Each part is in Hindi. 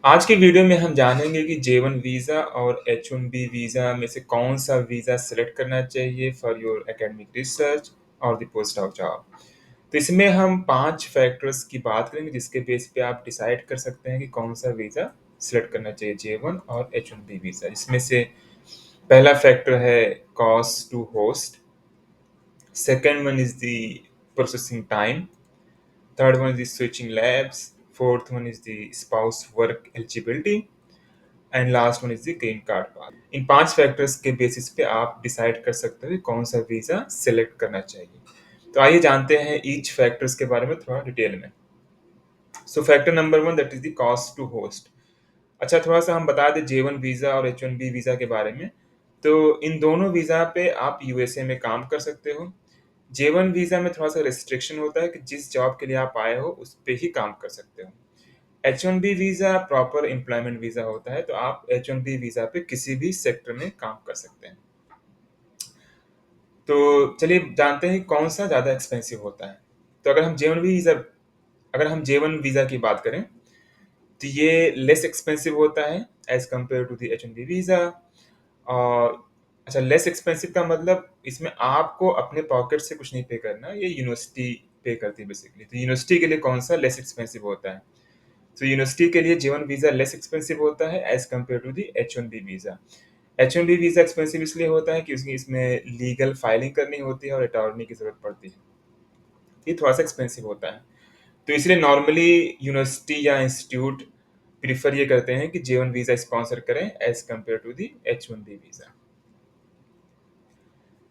आज के वीडियो में हम जानेंगे कि J1 वीज़ा और H1B वीज़ा में से कौन सा वीज़ा सेलेक्ट करना चाहिए फॉर योर एकेडमिक रिसर्च और द पोस्ट डॉक जॉब। तो इसमें हम 5 फैक्टर्स की बात करेंगे जिसके बेस पे आप डिसाइड कर सकते हैं कि कौन सा वीज़ा सेलेक्ट करना चाहिए J1 और H1B वीज़ा। इसमें से पहला फैक्टर है cost to host, second one is the processing time, third one is the switching labs, fourth one is the spouse work eligibility and last one is the green card path. In 5 factors के बेसिस पे आप डिसाइड कर सकते हो कि कौन सा वीज़ा सेलेक्ट करना चाहिए। तो आइए जानते हैं ईच फैक्टर्स के बारे में थोड़ा डिटेल में। So factor number 1 that is the cost to host. अच्छा, थोड़ा-सा हम बता दें J1 वीज़ा और H1B वीज़ा के बारे में। तो इन दोनों वीज़ा पे आप यूएसए में काम कर सकते हो। J1 वीज़ा में थोड़ा-सा रिस्ट्रिक्शन होता है कि जिस जॉब के लिए आप आए हो उस पे ही काम कर सकते हो। H1B visa proper employment visa होता है, तो आप H1B वीज़ा पे किसी भी सेक्टर में काम कर सकते हैं। तो चलिए जानते हैं कौन सा ज़्यादा एक्सपेंसिव होता है। तो अगर हम J1 वीज़ा की बात करें, तो ये लेस एक्सपेंसिव होता है as compare to the H1B visa. और अच्छा, लेस एक्सपेंसिव का मतलब इसमें आपको अपने पॉकेट से कुछ नहीं पे करना, ये यूनिवर्सिटी पे करती है बेसिकली। तो यूनिवर्सिटी के लिए कौन-सा लेस एक्सपेंसिव होता है? तो यूनिवर्सिटी के लिए J1 वीज़ा लेस एक्सपेंसिव होता है as compare to the H1B visa. H1B visa expensive इसलिए होता है क्योंकि इसमें लीगल फाइलिंग करनी होती है और अटॉर्नी की ज़रूरत पड़ती है। ये थोड़ा-सा एक्सपेंसिव होता है। तो इसलिए नॉर्मली यूनिवर्सिटी या इंस्टीट्यूट प्रेफ़र ये करते हैं कि J1 वीज़ा स्पॉन्सर करें as compare to the H1B visa.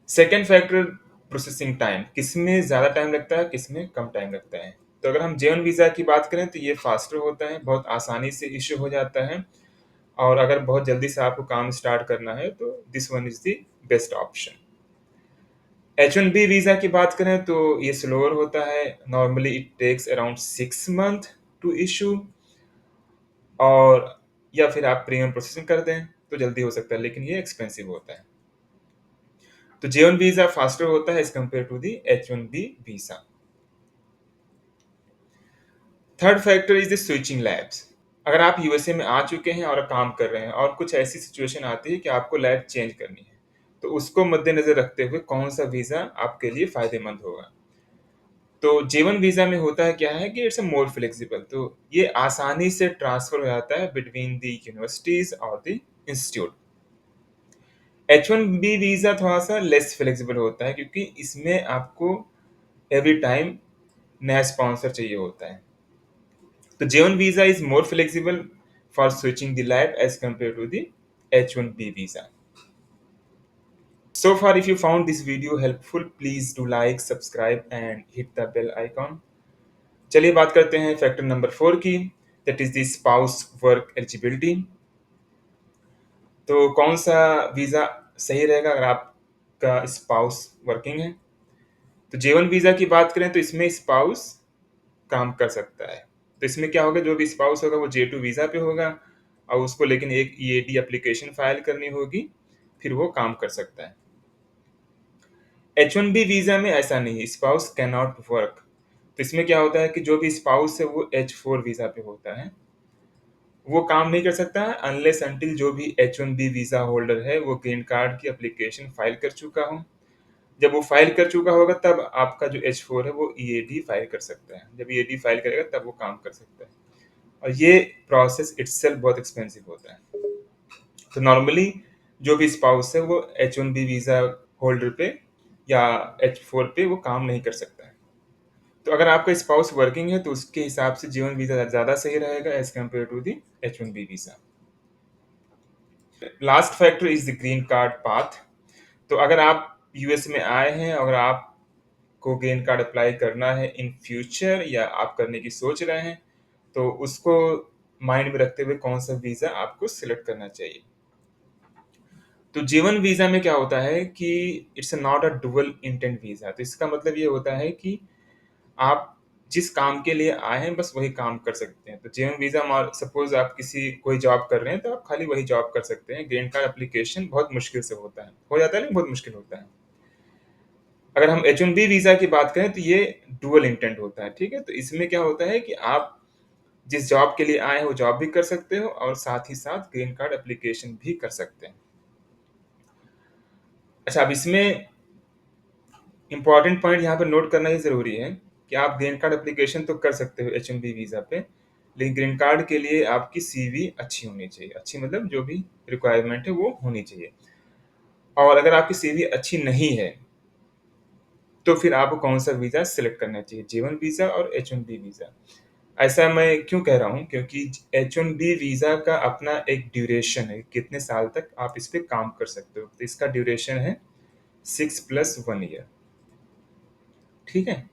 Second factor processing time, किसमें ज़्यादा टाइम लगता है, किसमें कम टाइम लगता है। तो अगर हम J1 वीज़ा की बात करें तो ये फास्टर होता है, बहुत आसानी से इश्यू हो जाता है। और अगर बहुत जल्दी से आपको काम स्टार्ट करना है तो this one is the best option. H1B visa की बात करें तो ये स्लोअर होता है, normally it takes around 6 month to issue. और या फिर आप प्रीमियम प्रोसेसिंग कर दें तो जल्दी हो सकता है, लेकिन ये एक्सपेंसिव होता है। तो J1 वीज़ा फास्टर होता है as compare to the H1B visa. Third factor is the switching labs. अगर आप यूएसए में आ चुके हैं और काम कर रहे हैं और कुछ ऐसी सिचुएशन आती है कि आपको लैब चेंज करनी है, तो उसको मद्देनज़र रखते हुए कौन-सा वीज़ा आपके लिए फ़ायदेमंद होगा। तो J1 वीज़ा में होता है क्या है कि इट्स अ मोर फ्लेक्सिबल, तो ये आसानी से ट्रांसफ़र हो जाता है बिटवीन द यूनिवर्सिटीज़ और द इंस्टीट्यूट। H1B वीज़ा थोड़ा-सा लेस फ्लेक्सिबल होता है क्योंकि इसमें आपको एवरी टाइम नया स्पॉन्सर चाहिए होता है। The J1 visa is more flexible for switching the lab as compared to the H1B visa. So far, if you found this video helpful, please do like, subscribe and hit the bell icon. चलिए बात करते हैं फैक्टर नंबर 4 की, that is the spouse work eligibility. तो कौन सा वीज़ा सही रहेगा अगर आपका स्पाउस वर्किंग है। तो J1 वीज़ा की बात करें तो इसमें स्पाउस काम कर सकता है। तो इसमें क्या होगा, जो भी स्पाउस होगा वो J2 वीज़ा पे होगा और उसको लेकिन एक ईएडी एप्लीकेशन फाइल करनी होगी, फिर वो काम कर सकता है। H1B वीज़ा में ऐसा नहीं है, स्पाउस कैन नॉट वर्क। तो इसमें क्या होता है कि जो भी स्पाउस है वो H4 वीज़ा पे होता है, वो काम नहीं कर सकता है अनलेस अंटिल जो भी H1B वीज़ा होल्डर है वो ग्रीन कार्ड की एप्लीकेशन फाइल कर चुका हो। जब वो फाइल कर चुका होगा तब आपका जो H4 है वो ईएडी फाइल कर सकता है। जब ईएडी फाइल करेगा तब वो काम कर सकता है। और ये प्रोसेस इटसेल्फ बहुत एक्सपेंसिव होता है। तो नॉर्मली जो भी स्पाउस है वो H1B वीज़ा होल्डर पे या H4 पे वो काम नहीं कर सकता है। तो अगर आपका स्पाउस वर्किंग है तो उसके हिसाब से J1 वीज़ा ज़्यादा सही रहेगा as compare to the H1B visa. Last factor is the green card path. तो अगर आप यूएस में आए हैं, अगर आपको ग्रीन कार्ड अप्लाई करना है इन फ्यूचर या आप करने की सोच रहे हैं, तो उसको माइंड में रखते हुए कौन-सा वीज़ा आपको सिलेक्ट करना चाहिए। तो J1 वीज़ा में क्या होता है कि it's not a dual intent visa. तो इसका मतलब ये होता है कि आप जिस काम के लिए आए हैं बस वही काम कर सकते हैं। तो J1 वीज़ा मा सपोज़ आप कोई जॉब कर रहे हैं तो आप खाली वही जॉब कर सकते हैं। ग्रीन कार्ड एप्लीकेशन बहुत मुश्किल से होता है। हो जाता है लेकिन बहुत मुश्किल होता है। अगर हम H1B वीज़ा की बात करें तो ये डुअल इंटेंट होता है, ठीक है? तो इसमें क्या होता है कि आप जिस जॉब के लिए आए हो, वो जॉब भी कर सकते हो और साथ ही साथ ग्रीन कार्ड एप्लीकेशन भी कर सकते हैं। अच्छा, अब इसमें इम्पोर्टेंट पॉइंट यहाँ पे नोट करना ही ज़रूरी है कि आप ग्रीन कार्ड एप्लीकेशन तो कर सकते हो एच-1बी वीज़ा पे, लेकिन ग्रीन कार्ड के लिए आपकी सीवी अच्छी होनी चाहिए। अच्छी मतलब जो भी रिक्वायरमेंट है वो होनी चाहिए। और अगर आपकी सीवी अच्छी नहीं है, तो फिर आपको कौन-सा वीज़ा सेलेक्ट करना चाहिए, J-1 वीज़ा और H-1B वीज़ा। ऐसा मैं क्यों कह रहा हूँ? क्योंकि H-1B वीज़ा का अपना एक ड्यूरेशन है, कितने साल तक आप इस पे काम कर सकते हो। तो इसका ड्यूरेशन है 6 प्लस 1 ईयर, ठीक है?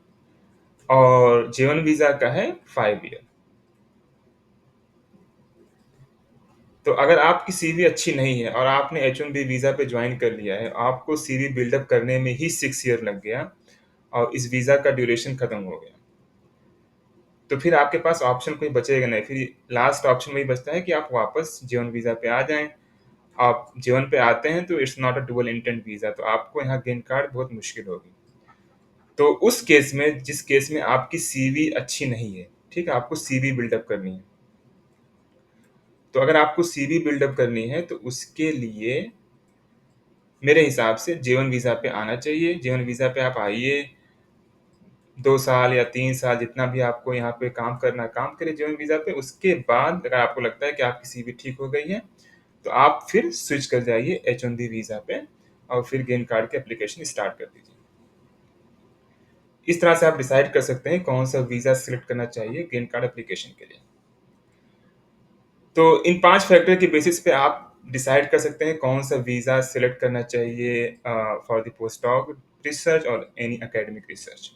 और J-1 वीज़ा का है 5 ईयर। तो अगर आपकी सीवी अच्छी नहीं है और आपने H-1B वीज़ा पे जॉइन कर लिया है, आपको सीवी बिल्डअप करने में ही 6 ईयर लग गया और इस वीज़ा का ड्यूरेशन खत्म हो गया। तो फिर आपके पास ऑप्शन कोई बचेगा नहीं, फिर लास्ट ऑप्शन वही बचता है कि आप वापस J-1 वीज़ा पे आ जाएँ। आप J-1 पे आते हैं तो it's not a dual intent visa, तो आपको यहाँ ग्रीन कार्ड बहुत मुश्किल होगी। तो उस केस में जिस केस में आपकी सीवी अच्छी नहीं है, ठीक है? आपको सीवी बिल्डअप करनी है। तो अगर आपको सीवी बिल्डअप करनी है तो उसके लिए मेरे हिसाब से J-1 वीज़ा पे आना चाहिए। J-1 वीज़ा पे आप आइए, 2 साल या 3 साल जितना भी आपको यहाँ पे काम करना है, काम करिए J-1 वीज़ा पे। उसके बाद अगर आपको लगता है कि आपकी सीवी ठीक हो गई है, तो आप फिर स्विच कर जाइए H-1B वीज़ा पे और फिर ग्रीन कार्ड की एप्लीकेशन स्टार्ट कर दीजिए। इस तरह से आप डिसाइड कर सकते हैं कौन-सा वीज़ा सेलेक्ट करना चाहिए ग्रीन कार्ड एप्लीकेशन के लिए। तो इन 5 फैक्टर के बेसिस पे आप डिसाइड कर सकते हैं कौन-सा वीज़ा सेलेक्ट करना चाहिए फॉर द पोस्ट-डॉक रिसर्च और any academic research.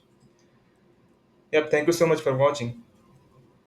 Yeah, thank you so much for watching.